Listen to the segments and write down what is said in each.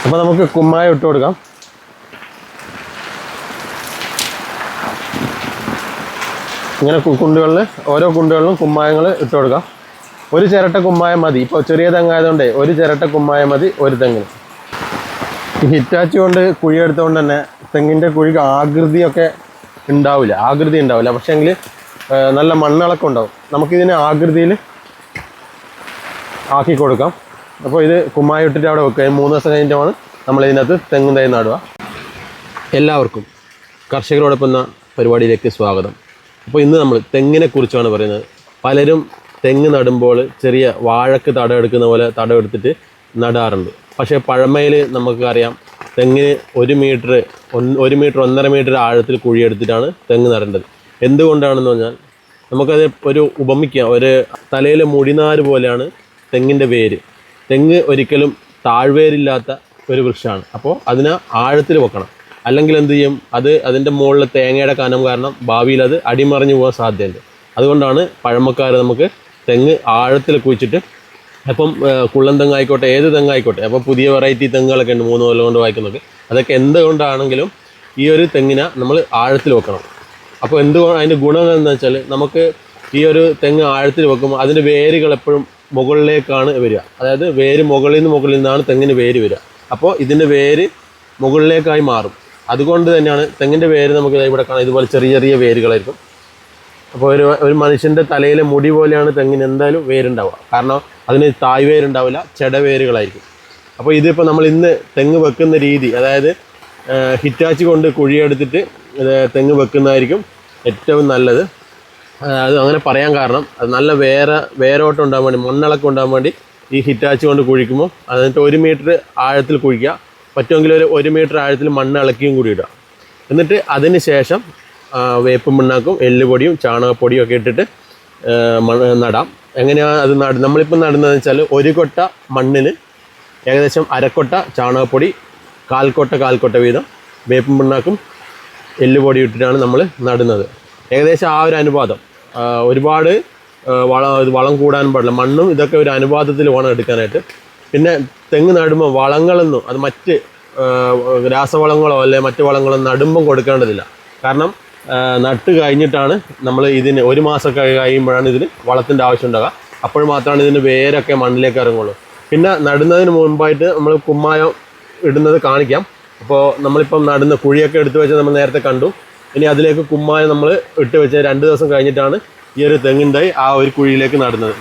അപ്പോൾ നമുക്ക് കുമ്മായം ഇട്ട് കൊടുക്കാം. ഇങ്ങനെ കുണ്ടുകളിൽ ഓരോ കുണ്ടുകളിലും കുമ്മായങ്ങൾ ഇട്ട് കൊടുക്കാം. ഒരു ചിരട്ട കുമ്മായം മതി. ഇപ്പോൾ ചെറിയ തെങ്ങായതുകൊണ്ട് ഒരു ചിരട്ട കുമ്മായം മതി ഒരു തെങ്ങിന്. ഈ ഹിറ്റാച്ചി കൊണ്ട് കുഴിയെടുത്തുകൊണ്ട് തന്നെ തെങ്ങിൻ്റെ കുഴിക്ക് ആകൃതി ഉണ്ടാവില്ല. പക്ഷേ എങ്കിൽ നല്ല മണ്ണിളക്കം ഉണ്ടാവും. നമുക്കിതിനെ ആകൃതിയിൽ ആക്കി കൊടുക്കാം. അപ്പോൾ ഇത് കുമ്മായം ഇട്ടിട്ട് അവിടെ വെക്കുക. 3 ദിവസം കഴിഞ്ഞിട്ടാണ് നമ്മൾ ഇതിനകത്ത് തെങ്ങും തൈ നടുക. എല്ലാവർക്കും കർഷകരോടൊപ്പം എന്ന പരിപാടിയിലേക്ക് സ്വാഗതം. അപ്പോൾ ഇന്ന് നമ്മൾ തെങ്ങിനെ കുറിച്ചാണ് പറയുന്നത്. പലരും തെങ്ങ് നടുമ്പോൾ ചെറിയ വാഴക്ക് തടമെടുക്കുന്ന പോലെ തടമെടുത്തിട്ട് നടാറുണ്ട്. പക്ഷേ പഴമയിൽ നമുക്കറിയാം തെങ്ങിന് 1 മീറ്റർ 1.5 മീറ്റർ ആഴത്തിൽ കുഴിയെടുത്തിട്ടാണ് തെങ്ങ് നടേണ്ടത്. എന്തുകൊണ്ടാണെന്ന് പറഞ്ഞാൽ നമുക്കത് ഒരു ഉപമിക്കാം. ഒരു തലയിൽ മുടിനാര് പോലെയാണ് തെങ്ങിൻ്റെ വേര്. തെങ്ങ് ഒരിക്കലും താഴ്വേരില്ലാത്ത ഒരു വൃക്ഷമാണ്. അപ്പോൾ അതിനെ ആഴത്തിൽ വെക്കണം. അല്ലെങ്കിൽ എന്ത് ചെയ്യും, അതിൻ്റെ മുകളിൽ തേങ്ങയുടെ കനം കാരണം ഭാവിയിൽ അത് അടിമറിഞ്ഞു പോകാൻ സാധ്യതയുണ്ട്. അതുകൊണ്ടാണ് പഴമക്കാർ നമുക്ക് തെങ്ങ് ആഴത്തിൽ കുഴിച്ചിട്ട്, അപ്പം കുള്ളൻ തെങ്ങായിക്കോട്ടെ ഏത് തെങ്ങായിക്കോട്ടെ, അപ്പോൾ പുതിയ വെറൈറ്റി തെങ്ങുകളൊക്കെ ഉണ്ട് 3 കൊല്ലം കൊണ്ട് വായിക്കുന്നതൊക്കെ, അതൊക്കെ എന്തുകൊണ്ടാണെങ്കിലും ഈ ഒരു തെങ്ങിനെ നമ്മൾ ആഴത്തിൽ വെക്കണം. അപ്പോൾ അതിൻ്റെ ഗുണം എന്താണെന്ന് വെച്ചാൽ നമുക്ക് ഈ ഒരു തെങ്ങ് ആഴത്തിൽ വെക്കുമ്പോൾ അതിൻ്റെ വേരുകൾ എപ്പോഴും മുകളിലേക്കാണ് വരിക. അതായത് വേര് മുകളിൽ നിന്നാണ് തെങ്ങിന് വേര് വരിക. അപ്പോൾ ഇതിൻ്റെ വേര് മുകളിലേക്കായി മാറും. അതുകൊണ്ട് തന്നെയാണ് തെങ്ങിൻ്റെ വേര് നമുക്ക് ഇവിടെ കാണാം. ഇതുപോലെ ചെറിയ ചെറിയ വേരുകളായിരിക്കും. അപ്പോൾ ഒരു മനുഷ്യൻ്റെ തലയിലെ മുടി പോലെയാണ് തെങ്ങിന് എന്തായാലും വേരുണ്ടാവുക. കാരണം അതിന് തായ് വേരുണ്ടാവില്ല, ചെടവേരുകളായിരിക്കും. അപ്പോൾ ഇതിപ്പോൾ നമ്മൾ ഇന്ന് തെങ്ങ് വെക്കുന്ന രീതി, അതായത് ഹിറ്റാച്ചി കൊണ്ട് കുഴിയെടുത്തിട്ട് തെങ്ങ് വെക്കുന്നതായിരിക്കും ഏറ്റവും നല്ലത്. അത് അങ്ങനെ പറയാൻ കാരണം അത് നല്ല വേരോട്ടം ഉണ്ടാകാൻ വേണ്ടി, മണ്ണിളക്കം ഉണ്ടാകാൻ വേണ്ടി ഈ ഹിറ്റാച്ചി കൊണ്ട് കുഴിക്കുമ്പോൾ അതിൻ്റെ 1 മീറ്റർ ആഴത്തിൽ കുഴിക്കുക. പറ്റുമെങ്കിൽ ഒരു 1 മീറ്റർ ആഴത്തിൽ മണ്ണ് ഇളക്കിയും കൂടി ഇടുക. എന്നിട്ട് അതിന് ശേഷം വേപ്പും പിണ്ണാക്കും എല്ലുപൊടിയും ചാണകപ്പൊടിയും ഒക്കെ ഇട്ടിട്ട് നടാം. എങ്ങനെയാണ് അത് നമ്മളിപ്പോൾ നടുന്നതെന്ന് വെച്ചാൽ 1 കൊട്ട മണ്ണിന് ഏകദേശം 1/2 കൊട്ട ചാണകപ്പൊടി, 1/4 കൊട്ട വീതം വേപ്പും പിണ്ണാക്കും എല്ലുപൊടി ഇട്ടിട്ടാണ് നമ്മൾ നടുന്നത്. ഏകദേശം ആ ഒരു അനുപാതം. ഒരുപാട് വളം കൂടാൻ പാടില്ല. മണ്ണും ഇതൊക്കെ ഒരു അനുപാതത്തിൽ വേണം എടുക്കാനായിട്ട്. പിന്നെ തെങ്ങ് നടുമ്പോൾ വളങ്ങളൊന്നും അത് മറ്റ് രാസവളങ്ങളോ അല്ലെങ്കിൽ മറ്റ് വളങ്ങളോ നടുമ്പം കൊടുക്കേണ്ടതില്ല. കാരണം നട്ട് കഴിഞ്ഞിട്ടാണ് നമ്മൾ ഇതിന് 1 മാസമൊക്കെ കഴിയുമ്പോഴാണ് ഇതിന് വളത്തിൻ്റെ ആവശ്യം ഉണ്ടാകുക. അപ്പോൾ മാത്രമാണ് ഇതിന് വേരൊക്കെ മണ്ണിലേക്ക് ഇറങ്ങുള്ളൂ. പിന്നെ നടുന്നതിന് മുമ്പായിട്ട് നമ്മൾ കുമ്മായം ഇടുന്നത് കാണിക്കാം. അപ്പോൾ നമ്മളിപ്പം നടുന്ന കുഴിയൊക്കെ എടുത്തു വെച്ചാൽ നമ്മൾ നേരത്തെ കണ്ടു. ഇനി അതിലേക്ക് കുമ്മായം നമ്മൾ ഇട്ട് വെച്ച് 2 ദിവസം കഴിഞ്ഞിട്ടാണ് ഈ ഒരു തെങ്ങിൻ തൈ ആ ഒരു കുഴിയിലേക്ക് നടുന്നത്.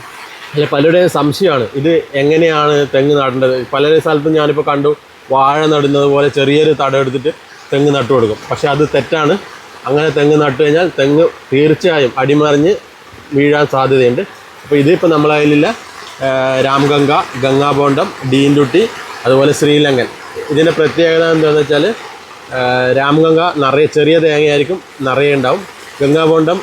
അല്ല, പലരുടെയും സംശയമാണ് ഇത് എങ്ങനെയാണ് തെങ്ങ് നടേണ്ടത്. പല സ്ഥലത്തും ഞാനിപ്പോൾ കണ്ടു വാഴ നടുന്നത് പോലെ ചെറിയൊരു തടം എടുത്തിട്ട് തെങ്ങ് നട്ടു കൊടുക്കും. പക്ഷേ അത് തെറ്റാണ്. അങ്ങനെ തെങ്ങ് നട്ടു കഴിഞ്ഞാൽ തെങ്ങ് തീർച്ചയായും അടിമറിഞ്ഞ് വീഴാൻ സാധ്യതയുണ്ട്. അപ്പോൾ ഇതിപ്പോൾ നമ്മളതിലുള്ള രാംഗംഗ, ഗംഗാബോണ്ടം, ഡീൻഡുട്ടി, അതുപോലെ ശ്രീലങ്കൻ. ഇതിൻ്റെ പ്രത്യേകത എന്താണെന്ന് വെച്ചാൽ രാംഗംഗ നിറയെ ചെറിയ തേങ്ങയായിരിക്കും, നിറയെ ഉണ്ടാവും. ഗംഗാബോണ്ടം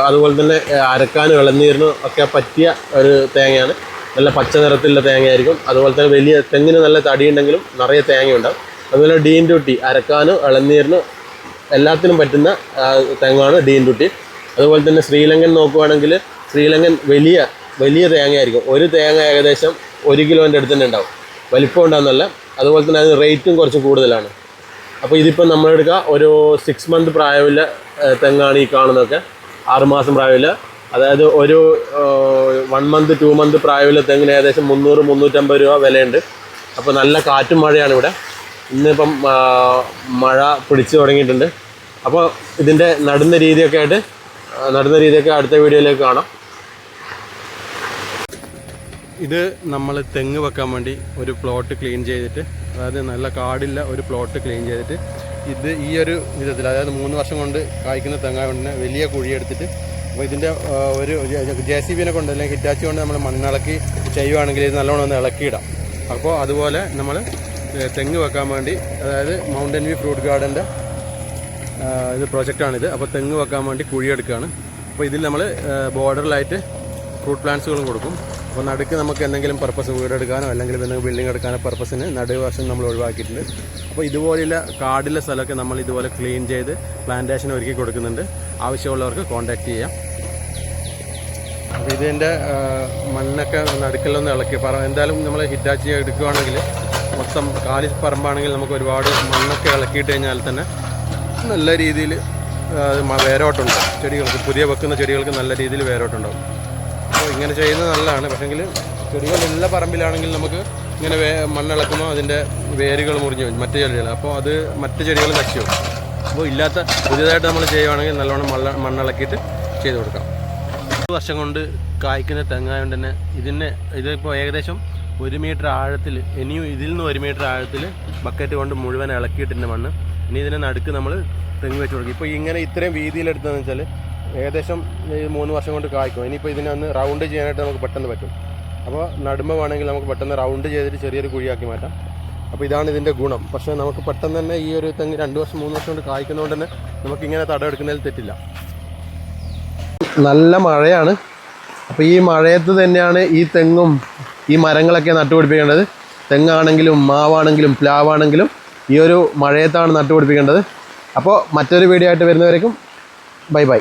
അതുപോലെ തന്നെ അരക്കാനും ഇളനീരിനും ഒക്കെ പറ്റിയ ഒരു തേങ്ങയാണ്. നല്ല പച്ച നിറത്തിലുള്ള തേങ്ങയായിരിക്കും. അതുപോലെ തന്നെ വലിയ തെങ്ങിന് നല്ല തടിയുണ്ടെങ്കിലും നിറയെ തേങ്ങയുണ്ടാവും. അതുപോലെ ഡീൻഡുട്ടി അരക്കാനും ഇളനീരിനും എല്ലാത്തിനും പറ്റുന്ന തെങ്ങാണ് ഡീൻഡുട്ടി. അതുപോലെ തന്നെ ശ്രീലങ്കൻ നോക്കുകയാണെങ്കിൽ ശ്രീലങ്കൻ വലിയ തേങ്ങയായിരിക്കും. ഒരു തേങ്ങ ഏകദേശം 1 കിലോൻ്റെ അടുത്ത് തന്നെ ഉണ്ടാവും. വലിപ്പം ഉണ്ടാകുന്നല്ല. അതുപോലെ തന്നെ അതിന് റേറ്റും കുറച്ച് കൂടുതലാണ്. അപ്പോൾ ഇതിപ്പോൾ നമ്മളെടുക്കുക ഒരു 6 മന്ത് പ്രായമുള്ള തെങ്ങാണ് ഈ കാണുന്നതൊക്കെ. 6 മാസം പ്രായമില്ല. അതായത് ഒരു 1 മന്ത് 2 മന്ത് പ്രായമുള്ള തെങ്ങിന് ഏകദേശം 300-350 രൂപ വിലയുണ്ട്. അപ്പോൾ നല്ല കാറ്റും മഴയാണ് ഇവിടെ. ഇന്നിപ്പം മഴ പിടിച്ചു തുടങ്ങിയിട്ടുണ്ട്. അപ്പോൾ ഇതിൻ്റെ നടുന്ന രീതിയൊക്കെ അടുത്ത വീഡിയോയിലേക്ക് കാണാം. ഇത് നമ്മൾ തെങ്ങ് വെക്കാൻ വേണ്ടി ഒരു പ്ലോട്ട് ക്ലീൻ ചെയ്തിട്ട്, അതായത് നല്ല കാടില്ല ഒരു പ്ലോട്ട് ക്ലീൻ ചെയ്തിട്ട് ഇത് ഈ ഒരു വിധത്തിൽ, അതായത് 3 വർഷം കൊണ്ട് കായ്ക്കുന്ന തെങ്ങായതുകൊണ്ട് വലിയ കുഴിയെടുത്തിട്ട്, അപ്പോൾ ഇതിൻ്റെ ഒരു JCB കൊണ്ട് അല്ലെങ്കിൽ ഹിറ്റാച്ചി കൊണ്ട് നമ്മൾ മണ്ണിളക്കി ചെയ്യുവാണെങ്കിൽ ഇത് നല്ലോണം ഒന്ന് ഇളക്കിയിടാം. അപ്പോൾ അതുപോലെ നമ്മൾ തെങ്ങ് വെക്കാൻ വേണ്ടി, അതായത് മൗണ്ടൻ വ്യൂ ഫ്രൂട്ട് ഗാർഡൻ്റെ ഇത് പ്രോജക്റ്റാണിത്. അപ്പോൾ തെങ്ങ് വെക്കാൻ വേണ്ടി കുഴിയെടുക്കുകയാണ്. അപ്പോൾ ഇതിൽ നമ്മൾ ബോർഡറിലായിട്ട് ഫ്രൂട്ട് പ്ലാന്റ്സുകളും കൊടുക്കും. അപ്പോൾ നടുക്ക് നമുക്ക് എന്തെങ്കിലും പർപ്പസ് വീടെടുക്കാനോ അല്ലെങ്കിൽ എന്തെങ്കിലും ബിൽഡിംഗ് എടുക്കാനോ പർപ്പസിന് നടുവശം നമ്മൾ ഒഴിവാക്കിയിട്ടുണ്ട്. അപ്പോൾ ഇതുപോലെയുള്ള കാടിലെ സ്ഥലമൊക്കെ നമ്മൾ ഇതുപോലെ ക്ലീൻ ചെയ്ത് പ്ലാന്റേഷൻ ഒരുക്കി കൊടുക്കുന്നുണ്ട്. ആവശ്യമുള്ളവർക്ക് കോൺടാക്റ്റ് ചെയ്യാം. അപ്പോൾ ഇതിൻ്റെ മണ്ണൊക്കെ നടുക്കിലൊന്ന് ഇളക്കി എന്തായാലും നമ്മൾ ഹിറ്റാച്ചി എടുക്കുകയാണെങ്കിൽ മൊത്തം കാലി പറമ്പാണെങ്കിൽ നമുക്ക് ഒരുപാട് മണ്ണൊക്കെ ഇളക്കിയിട്ട് കഴിഞ്ഞാൽ തന്നെ നല്ല രീതിയിൽ വേരോട്ടമുണ്ട് ചെടികൾക്ക്. പുതിയ വെക്കുന്ന ചെടികൾക്ക് നല്ല രീതിയിൽ വേരോട്ടമുണ്ടാകും. അപ്പോൾ ഇങ്ങനെ ചെയ്യുന്നത് നല്ലതാണ്. പക്ഷേങ്കിൽ ചെടികളുള്ള പറമ്പിലാണെങ്കിൽ നമുക്ക് ഇങ്ങനെ മണ്ണിളക്കുമ്പോൾ അതിൻ്റെ വേരുകൾ മുറിഞ്ഞു വരും മറ്റു ചെടികൾ. അപ്പോൾ അത് മറ്റു ചെടികൾ നശിച്ചു പോകും. അപ്പോൾ ഇല്ലാത്ത പുതിയതായിട്ട് നമ്മൾ ചെയ്യുകയാണെങ്കിൽ നല്ലോണം മണ്ണിളക്കിയിട്ട് ചെയ്ത് കൊടുക്കാം. 1 വർഷം കൊണ്ട് കായ്ക്കുന്ന തെങ്ങായതുകൊണ്ട് തന്നെ ഇതിപ്പോൾ ഏകദേശം 1 മീറ്റർ ആഴത്തിൽ, ഇനിയും ഇതിൽ നിന്ന് 1 മീറ്റർ ആഴത്തിൽ ബക്കറ്റ് കൊണ്ട് മുഴുവൻ ഇളക്കിയിട്ടുണ്ട് മണ്ണ്. ഇനി ഇതിനെ നടുക്ക് നമ്മൾ തെങ്ങ് വെച്ച് കൊടുക്കും. ഇപ്പോൾ ഇങ്ങനെ ഇത്രയും വീതിയിലെടുത്തതെന്ന് വെച്ചാൽ ഏകദേശം 3 വർഷം കൊണ്ട് കായ്ക്കും. ഇനിയിപ്പോൾ ഇതിനൊന്ന് റൗണ്ട് ചെയ്യാനായിട്ട് നമുക്ക് പെട്ടെന്ന് പറ്റും. അപ്പോൾ നടുമ്പ് വേണമെങ്കിൽ നമുക്ക് പെട്ടെന്ന് റൗണ്ട് ചെയ്തിട്ട് ചെറിയൊരു കുഴിയാക്കി മാറ്റാം. അപ്പോൾ ഇതാണ് ഇതിൻ്റെ ഗുണം. പക്ഷേ നമുക്ക് പെട്ടെന്ന് തന്നെ ഈ ഒരു തെങ്ങ് 2 വർഷം 3 വർഷം കൊണ്ട് കായ്ക്കുന്നതുകൊണ്ട് തന്നെ നമുക്കിങ്ങനെ തടമെടുക്കുന്നതിൽ തെറ്റില്ല. നല്ല മഴയാണ്. അപ്പോൾ ഈ മഴയത്ത് തന്നെയാണ് ഈ തെങ്ങും ഈ മരങ്ങളൊക്കെ നട്ടുപിടിപ്പിക്കേണ്ടത്. തെങ്ങാണെങ്കിലും മാവാണെങ്കിലും പ്ലാവാണെങ്കിലും ഈ ഒരു മഴയത്താണ് നട്ടുപിടിപ്പിക്കേണ്ടത്. അപ്പോൾ മറ്റൊരു വീഡിയോ ആയിട്ട് വരുന്നവരേക്കും ബൈ ബൈ.